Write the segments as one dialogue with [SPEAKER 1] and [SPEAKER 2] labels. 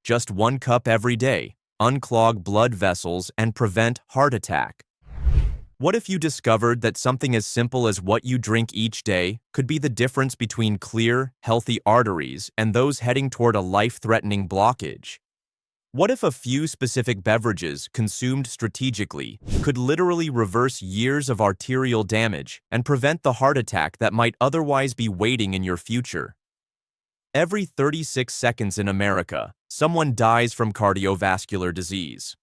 [SPEAKER 1] Just 1 cup every day. Unclog blood vessels and prevent heart attack. What if you discovered that something as simple as what you drink each day could be the difference between clear, healthy arteries and those heading toward a life-threatening blockage? What if a few specific beverages consumed strategically could literally reverse years of arterial damage and prevent the heart attack that might otherwise be waiting in your future? Every 36 seconds in America, someone dies from cardiovascular disease.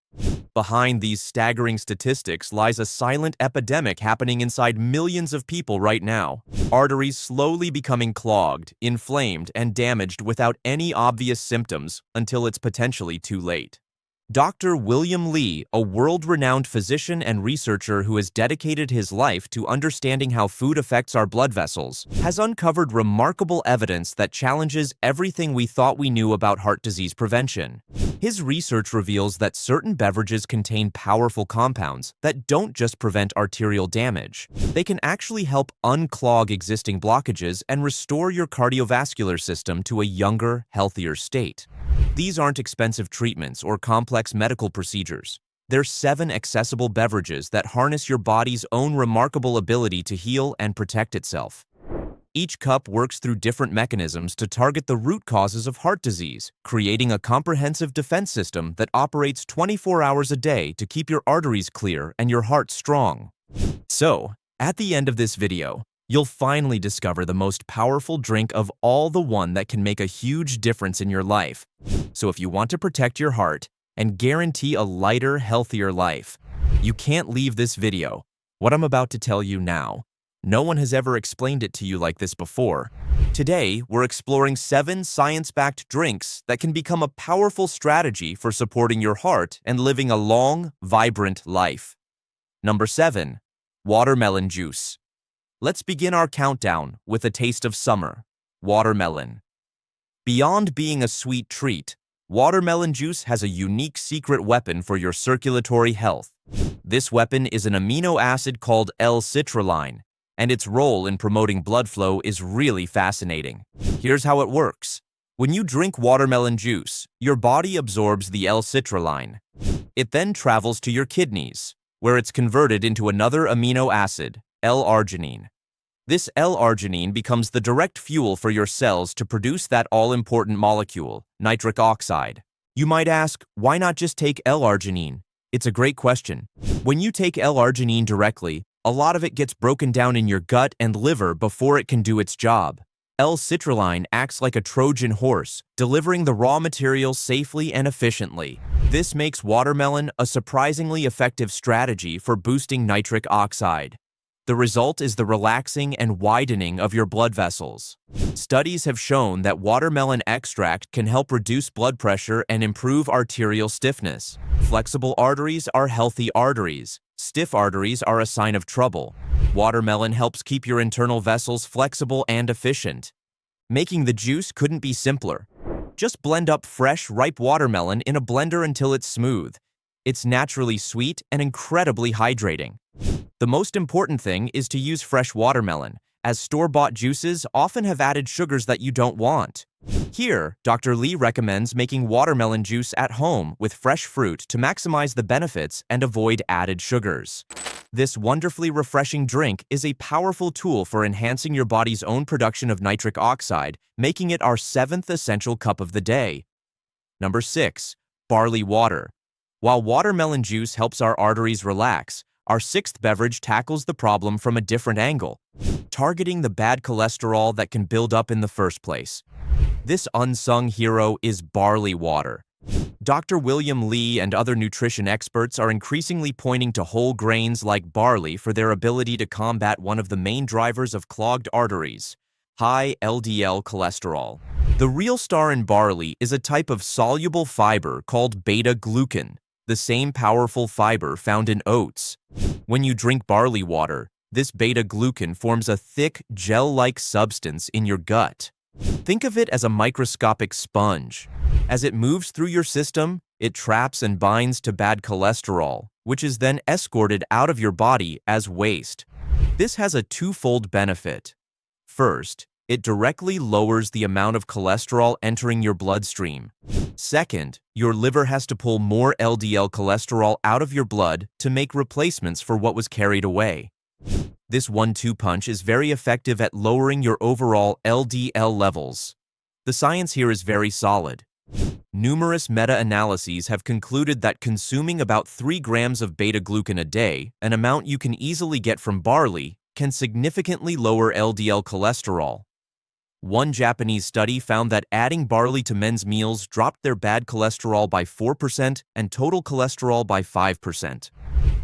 [SPEAKER 1] Behind these staggering statistics lies a silent epidemic happening inside millions of people right now. Arteries slowly becoming clogged, inflamed, and damaged without any obvious symptoms until it's potentially too late. Dr. William Li, a world-renowned physician and researcher who has dedicated his life to understanding how food affects our blood vessels, has uncovered remarkable evidence that challenges everything we thought we knew about heart disease prevention. His research reveals that certain beverages contain powerful compounds that don't just prevent arterial damage. They can actually help unclog existing blockages and restore your cardiovascular system to a younger, healthier state. These aren't expensive treatments or complex medical procedures. They're 7 accessible beverages that harness your body's own remarkable ability to heal and protect itself. Each cup works through different mechanisms to target the root causes of heart disease, creating a comprehensive defense system that operates 24 hours a day to keep your arteries clear and your heart strong. So, at the end of this video, you'll finally discover the most powerful drink of all, the one that can make a huge difference in your life. So if you want to protect your heart and guarantee a lighter, healthier life, you can't leave this video. What I'm about to tell you now, no one has ever explained it to you like this before. Today, we're exploring 7 science-backed drinks that can become a powerful strategy for supporting your heart and living a long, vibrant life. Number 7. Watermelon juice. Let's begin our countdown with a taste of summer. Watermelon. Beyond being a sweet treat, watermelon juice has a unique secret weapon for your circulatory health. This weapon is an amino acid called L-citrulline, and its role in promoting blood flow is really fascinating. Here's how it works. When you drink watermelon juice, your body absorbs the L-citrulline. It then travels to your kidneys, where it's converted into another amino acid, L-arginine. This L-arginine becomes the direct fuel for your cells to produce that all-important molecule, nitric oxide. You might ask, why not just take L-arginine? It's a great question. When you take L-arginine directly, a lot of it gets broken down in your gut and liver before it can do its job. L-citrulline acts like a Trojan horse, delivering the raw material safely and efficiently. This makes watermelon a surprisingly effective strategy for boosting nitric oxide. The result is the relaxing and widening of your blood vessels. Studies have shown that watermelon extract can help reduce blood pressure and improve arterial stiffness. Flexible arteries are healthy arteries. Stiff arteries are a sign of trouble. Watermelon helps keep your internal vessels flexible and efficient. Making the juice couldn't be simpler. Just blend up fresh, ripe watermelon in a blender until it's smooth. It's naturally sweet and incredibly hydrating. The most important thing is to use fresh watermelon, as store-bought juices often have added sugars that you don't want. Here, Dr. Li recommends making watermelon juice at home with fresh fruit to maximize the benefits and avoid added sugars. This wonderfully refreshing drink is a powerful tool for enhancing your body's own production of nitric oxide, making it our 7th essential cup of the day. Number 6. Barley water. While watermelon juice helps our arteries relax, our 6th beverage tackles the problem from a different angle, targeting the bad cholesterol that can build up in the first place. This unsung hero is barley water. Dr. William Li and other nutrition experts are increasingly pointing to whole grains like barley for their ability to combat one of the main drivers of clogged arteries, high LDL cholesterol. The real star in barley is a type of soluble fiber called beta-glucan, the same powerful fiber found in oats. When you drink barley water, this beta-glucan forms a thick, gel-like substance in your gut. Think of it as a microscopic sponge. As it moves through your system, it traps and binds to bad cholesterol, which is then escorted out of your body as waste. This has a twofold benefit. First, It directly lowers the amount of cholesterol entering your bloodstream. Second, your liver has to pull more LDL cholesterol out of your blood to make replacements for what was carried away. This 1-2 punch is very effective at lowering your overall LDL levels. The science here is very solid. Numerous meta-analyses have concluded that consuming about 3 grams of beta-glucan a day, an amount you can easily get from barley, can significantly lower LDL cholesterol. One Japanese study found that adding barley to men's meals dropped their bad cholesterol by 4% and total cholesterol by 5%.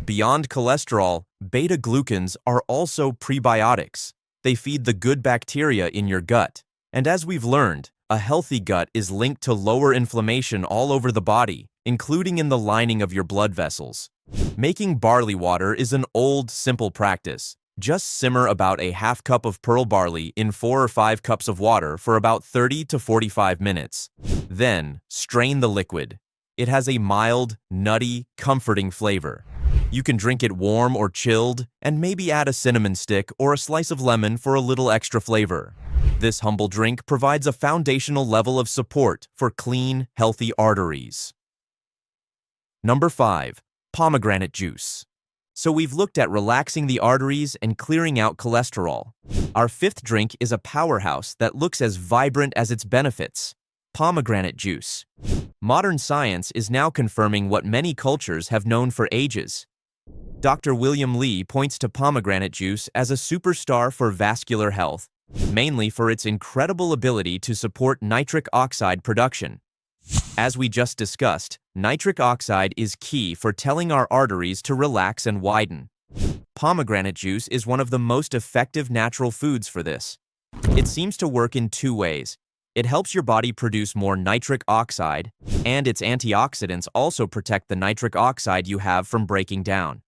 [SPEAKER 1] Beyond cholesterol, beta-glucans are also prebiotics. They feed the good bacteria in your gut. And as we've learned, a healthy gut is linked to lower inflammation all over the body, including in the lining of your blood vessels. Making barley water is an old, simple practice. Just simmer about a half cup of pearl barley in 4 or 5 cups of water for about 30 to 45 minutes. Then, strain the liquid. It has a mild, nutty, comforting flavor. You can drink it warm or chilled, and maybe add a cinnamon stick or a slice of lemon for a little extra flavor. This humble drink provides a foundational level of support for clean, healthy arteries. Number 5. Pomegranate juice. So we've looked at relaxing the arteries and clearing out cholesterol. Our 5th drink is a powerhouse that looks as vibrant as its benefits: pomegranate juice. Modern science is now confirming what many cultures have known for ages. Dr. William Li points to pomegranate juice as a superstar for vascular health, mainly for its incredible ability to support nitric oxide production. As we just discussed, nitric oxide is key for telling our arteries to relax and widen. Pomegranate juice is one of the most effective natural foods for this. It seems to work in 2 ways. It helps your body produce more nitric oxide, and its antioxidants also protect the nitric oxide you have from breaking down.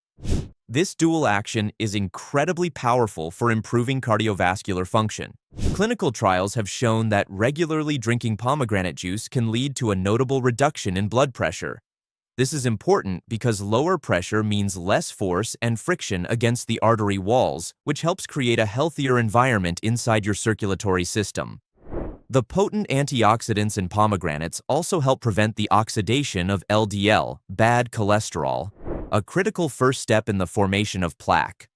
[SPEAKER 1] This dual action is incredibly powerful for improving cardiovascular function. Clinical trials have shown that regularly drinking pomegranate juice can lead to a notable reduction in blood pressure. This is important because lower pressure means less force and friction against the artery walls, which helps create a healthier environment inside your circulatory system. The potent antioxidants in pomegranates also help prevent the oxidation of LDL, bad cholesterol, a critical first step in the formation of plaque.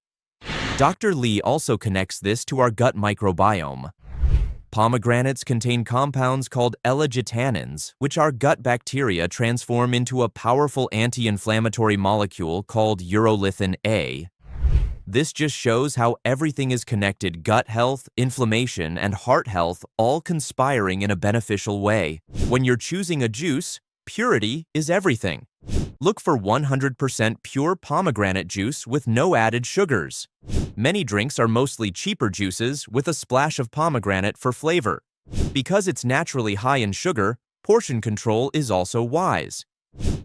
[SPEAKER 1] Dr. Li also connects this to our gut microbiome. Pomegranates contain compounds called L-gitannins, which our gut bacteria transform into a powerful anti-inflammatory molecule called urolithin A. This just shows how everything is connected: gut health, inflammation, and heart health all conspiring in a beneficial way. When you're choosing a juice, purity is everything. Look for 100% pure pomegranate juice with no added sugars. Many drinks are mostly cheaper juices with a splash of pomegranate for flavor. Because it's naturally high in sugar, portion control is also wise.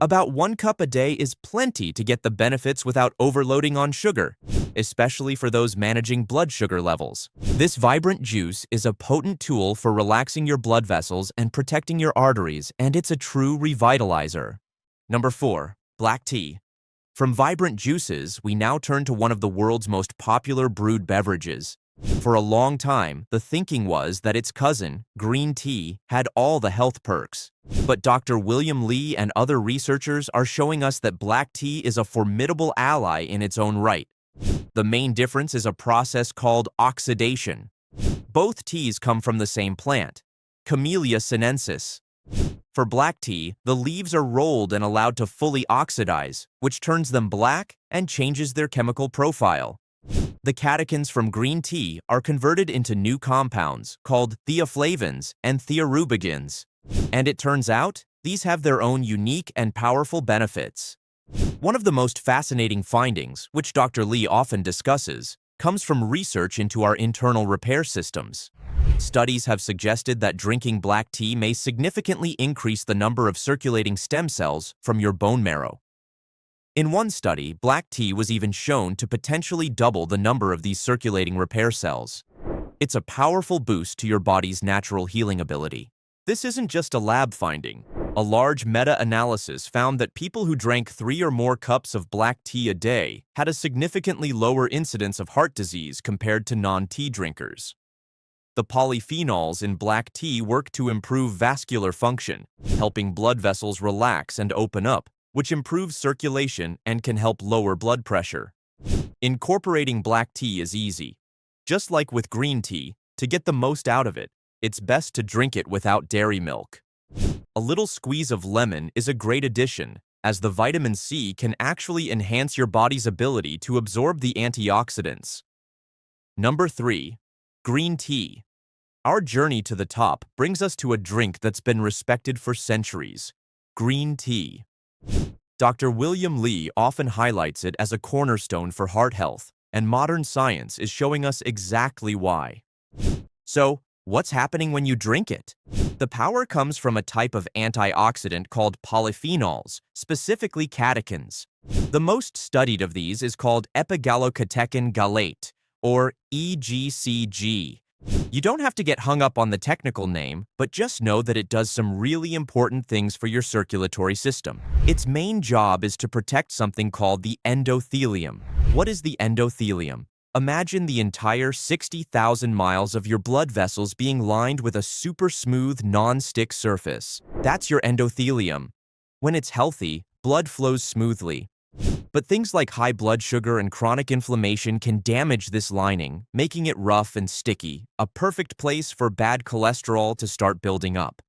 [SPEAKER 1] About 1 cup a day is plenty to get the benefits without overloading on sugar, especially for those managing blood sugar levels. This vibrant juice is a potent tool for relaxing your blood vessels and protecting your arteries, and it's a true revitalizer. Number 4. Black tea. From vibrant juices, we now turn to one of the world's most popular brewed beverages. For a long time, the thinking was that its cousin, green tea, had all the health perks. But Dr. William Li and other researchers are showing us that black tea is a formidable ally in its own right. The main difference is a process called oxidation. Both teas come from the same plant, Camellia sinensis. For black tea, the leaves are rolled and allowed to fully oxidize, which turns them black and changes their chemical profile. The catechins from green tea are converted into new compounds called theaflavins and theorubigins. And it turns out, these have their own unique and powerful benefits. One of the most fascinating findings, which Dr. Li often discusses, comes from research into our internal repair systems. Studies have suggested that drinking black tea may significantly increase the number of circulating stem cells from your bone marrow. In one study, black tea was even shown to potentially double the number of these circulating repair cells. It's a powerful boost to your body's natural healing ability. This isn't just a lab finding. A large meta-analysis found that people who drank 3 or more cups of black tea a day had a significantly lower incidence of heart disease compared to non-tea drinkers. The polyphenols in black tea work to improve vascular function, helping blood vessels relax and open up, which improves circulation and can help lower blood pressure. Incorporating black tea is easy. Just like with green tea, to get the most out of it, it's best to drink it without dairy milk. A little squeeze of lemon is a great addition, as the vitamin C can actually enhance your body's ability to absorb the antioxidants. Number 3. Green tea. Our journey to the top brings us to a drink that's been respected for centuries: green tea. Dr. William Li often highlights it as a cornerstone for heart health, and modern science is showing us exactly why. So, what's happening when you drink it? The power comes from a type of antioxidant called polyphenols, specifically catechins. The most studied of these is called epigallocatechin gallate, or EGCG. You don't have to get hung up on the technical name, but just know that it does some really important things for your circulatory system. Its main job is to protect something called the endothelium. What is the endothelium? Imagine the entire 60,000 miles of your blood vessels being lined with a super smooth, non-stick surface. That's your endothelium. When it's healthy, blood flows smoothly. But things like high blood sugar and chronic inflammation can damage this lining, making it rough and sticky, a perfect place for bad cholesterol to start building up.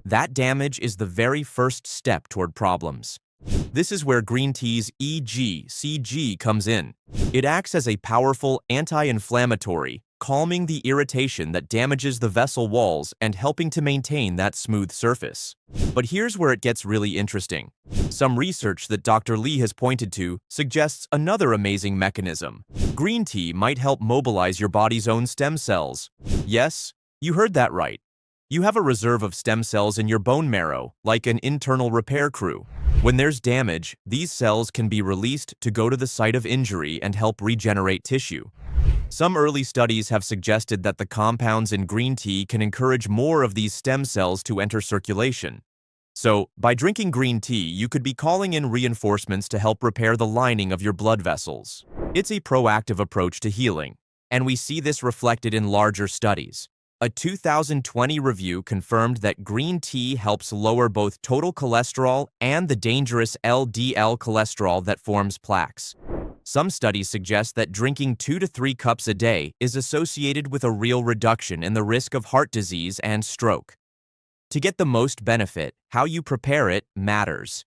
[SPEAKER 1] That damage is the very first step toward problems. This is where green tea's EGCG comes in. It acts as a powerful anti-inflammatory, calming the irritation that damages the vessel walls and helping to maintain that smooth surface. But here's where it gets really interesting. Some research that Dr. Li has pointed to suggests another amazing mechanism. Green tea might help mobilize your body's own stem cells. Yes, you heard that right. You have a reserve of stem cells in your bone marrow, like an internal repair crew. When there's damage, these cells can be released to go to the site of injury and help regenerate tissue. Some early studies have suggested that the compounds in green tea can encourage more of these stem cells to enter circulation. So, by drinking green tea, you could be calling in reinforcements to help repair the lining of your blood vessels. It's a proactive approach to healing, and we see this reflected in larger studies. A 2020 review confirmed that green tea helps lower both total cholesterol and the dangerous LDL cholesterol that forms plaques. Some studies suggest that drinking 2 to 3 cups a day is associated with a real reduction in the risk of heart disease and stroke. To get the most benefit, how you prepare it matters.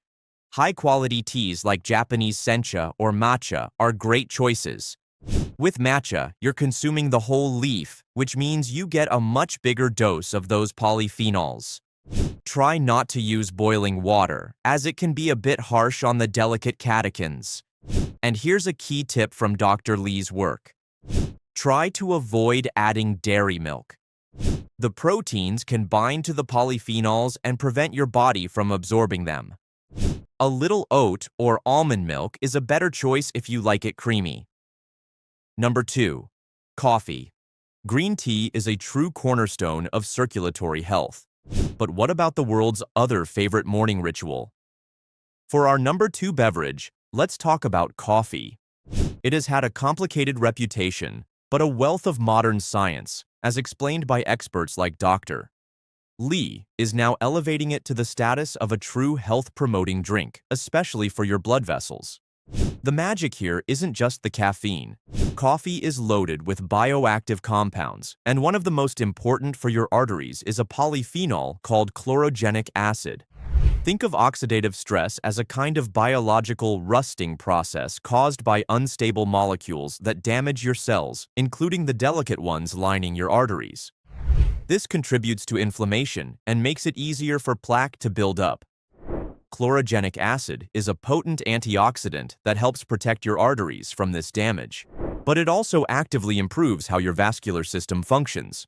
[SPEAKER 1] High-quality teas like Japanese sencha or matcha are great choices. With matcha, you're consuming the whole leaf, which means you get a much bigger dose of those polyphenols. Try not to use boiling water, as it can be a bit harsh on the delicate catechins. And here's a key tip from Dr. Li's work. Try to avoid adding dairy milk. The proteins can bind to the polyphenols and prevent your body from absorbing them. A little oat or almond milk is a better choice if you like it creamy. Number 2. Coffee. Green tea is a true cornerstone of circulatory health. But what about the world's other favorite morning ritual? For our number 2 beverage, let's talk about coffee. It has had a complicated reputation, but a wealth of modern science, as explained by experts like Dr. Li, is now elevating it to the status of a true health-promoting drink, especially for your blood vessels. The magic here isn't just the caffeine. Coffee is loaded with bioactive compounds, and one of the most important for your arteries is a polyphenol called chlorogenic acid. Think of oxidative stress as a kind of biological rusting process caused by unstable molecules that damage your cells, including the delicate ones lining your arteries. This contributes to inflammation and makes it easier for plaque to build up. Chlorogenic acid is a potent antioxidant that helps protect your arteries from this damage, but it also actively improves how your vascular system functions.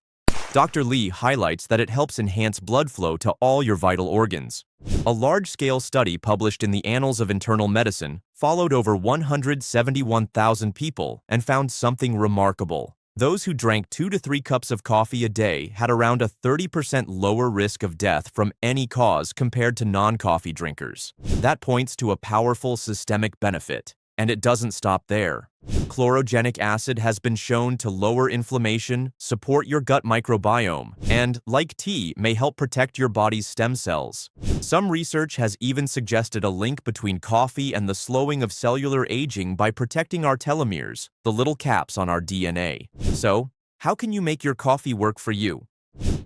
[SPEAKER 1] Dr. Li highlights that it helps enhance blood flow to all your vital organs. A large-scale study published in the Annals of Internal Medicine followed over 171,000 people and found something remarkable. Those who drank 2 to 3 cups of coffee a day had around a 30% lower risk of death from any cause compared to non-coffee drinkers. That points to a powerful systemic benefit. And it doesn't stop there. Chlorogenic acid has been shown to lower inflammation, support your gut microbiome, and, like tea, may help protect your body's stem cells. Some research has even suggested a link between coffee and the slowing of cellular aging by protecting our telomeres, the little caps on our DNA. So, how can you make your coffee work for you?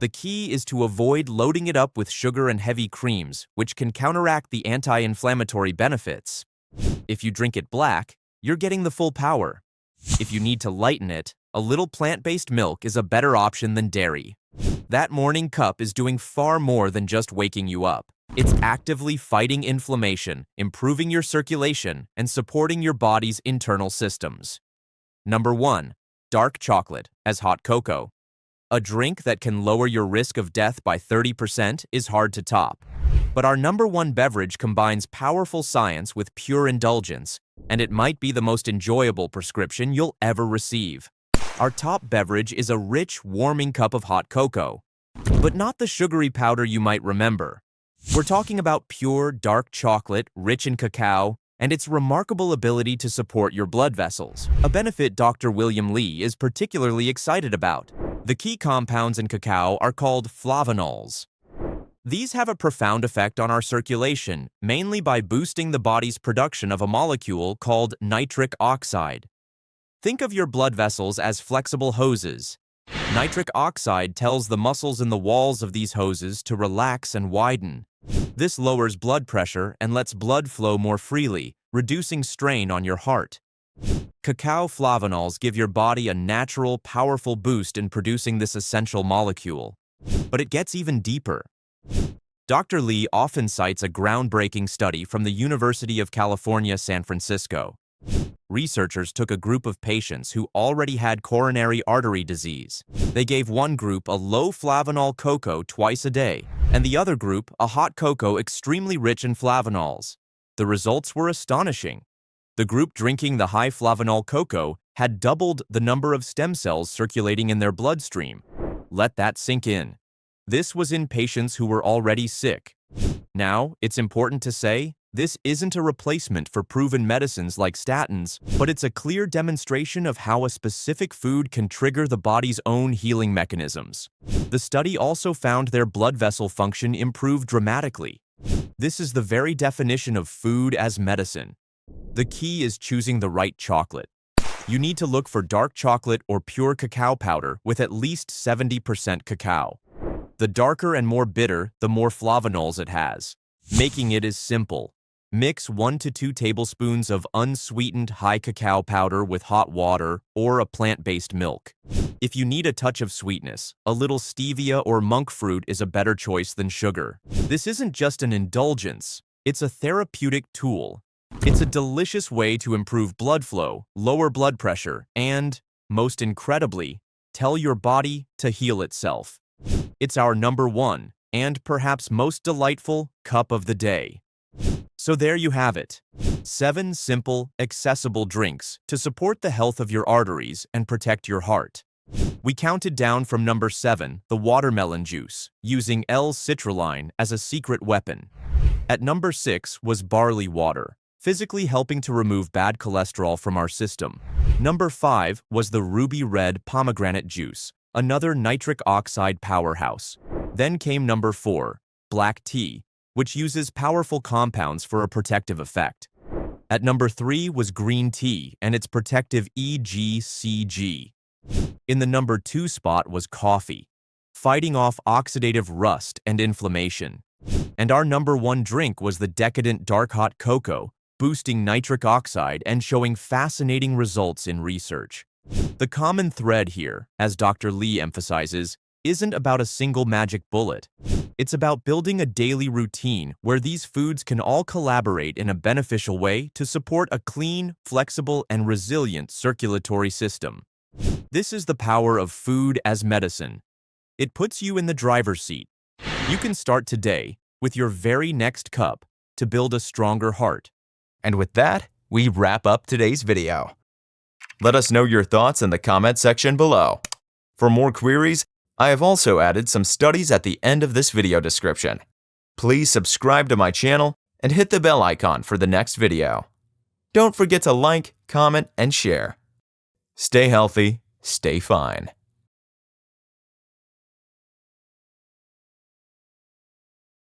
[SPEAKER 1] The key is to avoid loading it up with sugar and heavy creams, which can counteract the anti-inflammatory benefits. If you drink it black, you're getting the full power. If you need to lighten it, a little plant-based milk is a better option than dairy. That morning cup is doing far more than just waking you up. It's actively fighting inflammation, improving your circulation, and supporting your body's internal systems. Number 1. Dark chocolate as hot cocoa. A drink that can lower your risk of death by 30% is hard to top. But our number 1 beverage combines powerful science with pure indulgence, and it might be the most enjoyable prescription you'll ever receive. Our top beverage is a rich, warming cup of hot cocoa, but not the sugary powder you might remember. We're talking about pure, dark chocolate, rich in cacao, and its remarkable ability to support your blood vessels, a benefit Dr. William Li is particularly excited about. The key compounds in cacao are called flavonols. These have a profound effect on our circulation, mainly by boosting the body's production of a molecule called nitric oxide. Think of your blood vessels as flexible hoses. Nitric oxide tells the muscles in the walls of these hoses to relax and widen. This lowers blood pressure and lets blood flow more freely, reducing strain on your heart. Cacao flavonols give your body a natural, powerful boost in producing this essential molecule. But it gets even deeper. Dr. Li often cites a groundbreaking study from the University of California, San Francisco. Researchers took a group of patients who already had coronary artery disease. They gave one group a low flavonol cocoa twice a day, and the other group a hot cocoa extremely rich in flavonols. The results were astonishing. The group drinking the high flavonol cocoa had doubled the number of stem cells circulating in their bloodstream. Let that sink in. This was in patients who were already sick. Now, it's important to say, this isn't a replacement for proven medicines like statins, but it's a clear demonstration of how a specific food can trigger the body's own healing mechanisms. The study also found their blood vessel function improve dramatically. This is the very definition of food as medicine. The key is choosing the right chocolate. You need to look for dark chocolate or pure cacao powder with at least 70% cacao. The darker and more bitter, the more flavonols it has. Making it is simple. Mix 1 to 2 tablespoons of unsweetened high cacao powder with hot water or a plant-based milk. If you need a touch of sweetness, a little stevia or monk fruit is a better choice than sugar. This isn't just an indulgence, it's a therapeutic tool. It's a delicious way to improve blood flow, lower blood pressure, and, most incredibly, tell your body to heal itself. It's our number 1, and perhaps most delightful, cup of the day. So there you have it. 7 simple, accessible drinks to support the health of your arteries and protect your heart. We counted down from number 7, the watermelon juice, using L-citrulline as a secret weapon. At number 6 was barley water, physically helping to remove bad cholesterol from our system. Number 5 was the ruby red pomegranate juice, another nitric oxide powerhouse. Then came number 4, black tea, which uses powerful compounds for a protective effect. At number 3 was green tea and its protective EGCG. In the number 2 spot was coffee, fighting off oxidative rust and inflammation. And our number 1 drink was the decadent dark hot cocoa, boosting nitric oxide and showing fascinating results in research. The common thread here, as Dr. Li emphasizes, isn't about a single magic bullet. It's about building a daily routine where these foods can all collaborate in a beneficial way to support a clean, flexible, and resilient circulatory system. This is the power of food as medicine. It puts you in the driver's seat. You can start today with your very next cup to build a stronger heart.
[SPEAKER 2] And with that, we wrap up today's video. Let us know your thoughts in the comment section below. For more queries, I have also added some studies at the end of this video description. Please subscribe to my channel and hit the bell icon for the next video. Don't forget to like, comment, and share. Stay healthy, stay fine.